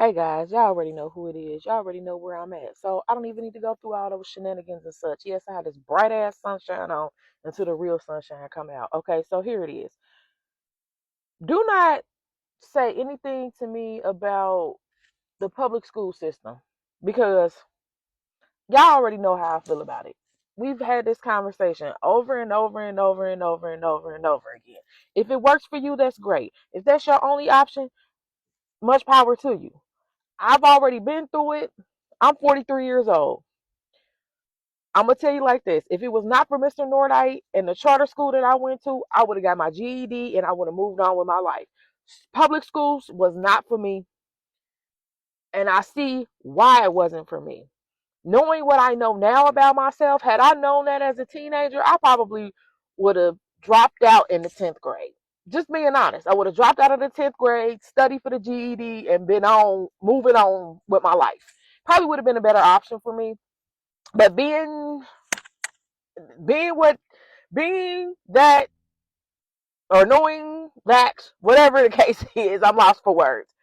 Hey guys, y'all already know who it is. Y'all already know where I'm at. So I don't even need to go through all those shenanigans and such. Yes, I had this bright ass sunshine on until the real sunshine come out. Okay, so here it is. Do not say anything to me about the public school system because y'all already know how I feel about it. We've had this conversation over and over and over and over and over and over again. If it works for you, that's great. If that's your only option, much power to you. I've already been through it. I'm 43 years old. I'm gonna tell you like this: if it was not for Mr. Nordite and the charter school that I went to, I would have got my GED and I would have moved on with my life. Public schools was not for me, and I see why it wasn't for me. Knowing what I know now about myself, had I known that as a teenager, I probably would have dropped out in the 10th grade. Just being honest, I would have dropped out of the 10th grade, studied for the GED, and been on, moving on with my life. Probably would have been a better option for me. But being what, being that, or knowing that, whatever the case is, I'm lost for words.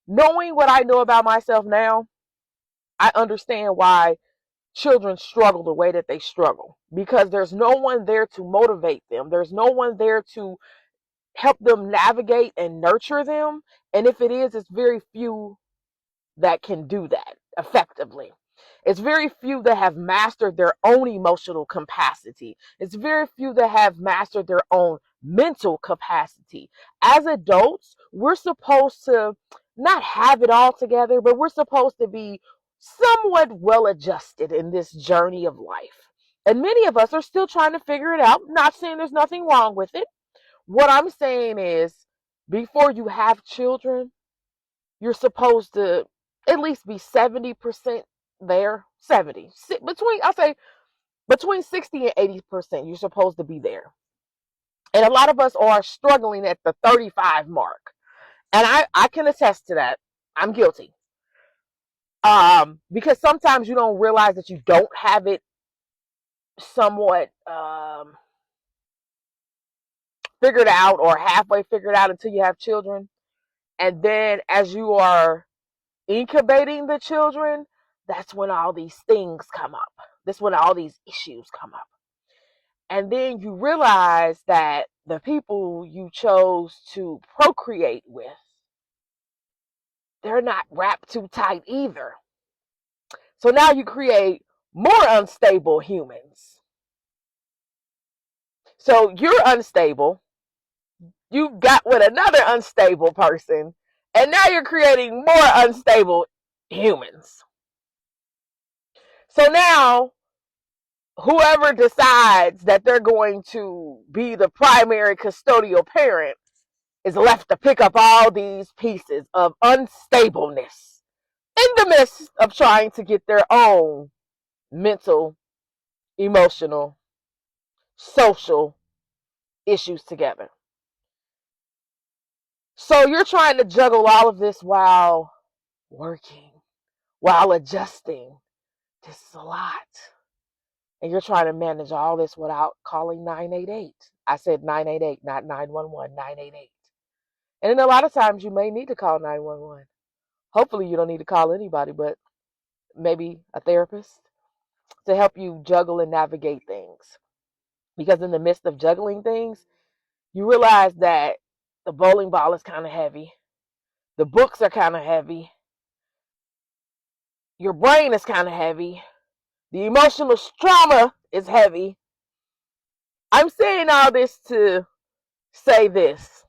Knowing what I know about myself now, I understand why children struggle the way that they struggle because there's no one there to motivate them. There's no one there to help them navigate and nurture them. And if it is, it's very few that can do that effectively. It's very few that have mastered their own emotional capacity. It's very few that have mastered their own mental capacity. As adults, we're supposed to not have it all together, but we're supposed to be somewhat well adjusted in this journey of life. And many of us are still trying to figure it out. Not saying there's nothing wrong with it. What I'm saying is, before you have children, you're supposed to at least be 70% there. 70. I'll say between 60 and 80%, you're supposed to be there. And a lot of us are struggling at the 35 mark. And I can attest to that. I'm guilty. Because sometimes you don't realize that you don't have it somewhat figured out or halfway figured out until you have children. And then as you are incubating the children, that's when all these things come up. That's when all these issues come up. And then you realize that the people you chose to procreate with, they're not wrapped too tight either. So now you create more unstable humans. So you're unstable. You got with another unstable person, and now you're creating more unstable humans. So now whoever decides that they're going to be the primary custodial parent is left to pick up all these pieces of unstableness in the midst of trying to get their own mental, emotional, social issues together. So you're trying to juggle all of this while working, while adjusting. This is a lot. And you're trying to manage all this without calling 988. I said 988, not 911, 988. And then a lot of times you may need to call 911. Hopefully you don't need to call anybody, but maybe a therapist to help you juggle and navigate things. Because in the midst of juggling things, you realize that the bowling ball is kind of heavy. The books are kind of heavy. Your brain is kind of heavy. The emotional trauma is heavy. I'm saying all this to say this.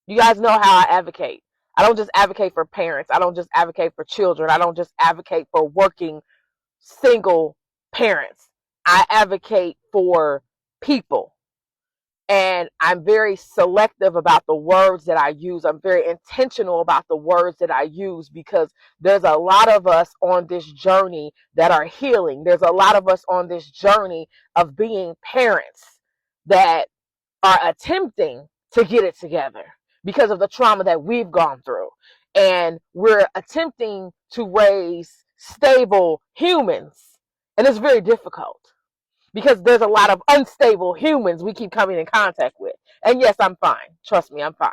You guys know how I advocate. I don't just advocate for parents. I don't just advocate for children. I don't just advocate for working single parents. I advocate for people. And I'm very selective about the words that I use. I'm very intentional about the words that I use because there's a lot of us on this journey that are healing. There's a lot of us on this journey of being parents that are attempting to get it together because of the trauma that we've gone through. And we're attempting to raise stable humans. And it's very difficult because there's a lot of unstable humans we keep coming in contact with. And yes, I'm fine. Trust me, I'm fine.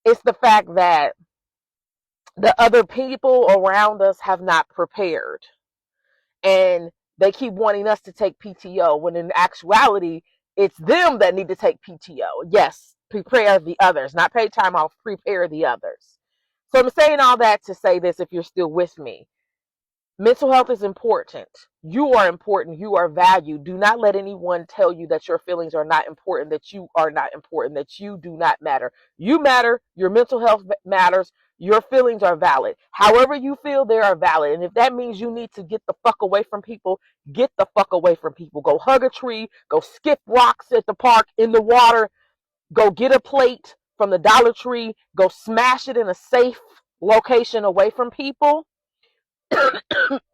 It's the fact that the other people around us have not prepared. And they keep wanting us to take PTO when in actuality, it's them that need to take PTO. Yes, prepare the others, not paid time off, prepare the others. So I'm saying all that to say this if you're still with me. Mental health is important. You are important. You are valued. Do not let anyone tell you that your feelings are not important, that you are not important, that you do not matter. You matter. Your mental health matters. Your feelings are valid. However you feel, they are valid. And if that means you need to get the fuck away from people, get the fuck away from people. Go hug a tree. Go skip rocks at the park in the water. Go get a plate from the Dollar Tree. Go smash it in a safe location away from people.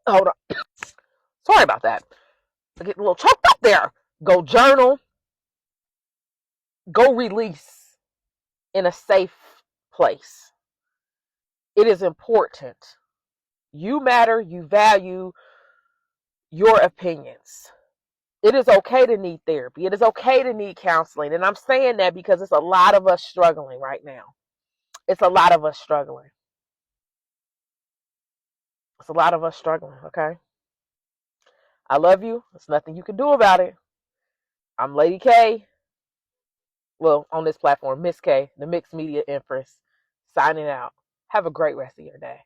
Hold on. Sorry about that. I get a little choked up there. Go journal. Go release in a safe place. It is important. You matter. You value your opinions. It is okay to need therapy. It is okay to need counseling. And I'm saying that because it's a lot of us struggling right now. It's a lot of us struggling. It's a lot of us struggling, okay? I love you. There's nothing you can do about it. I'm Lady K. Well, on this platform, Miss K, the Mixed Media Empress, signing out. Have a great rest of your day.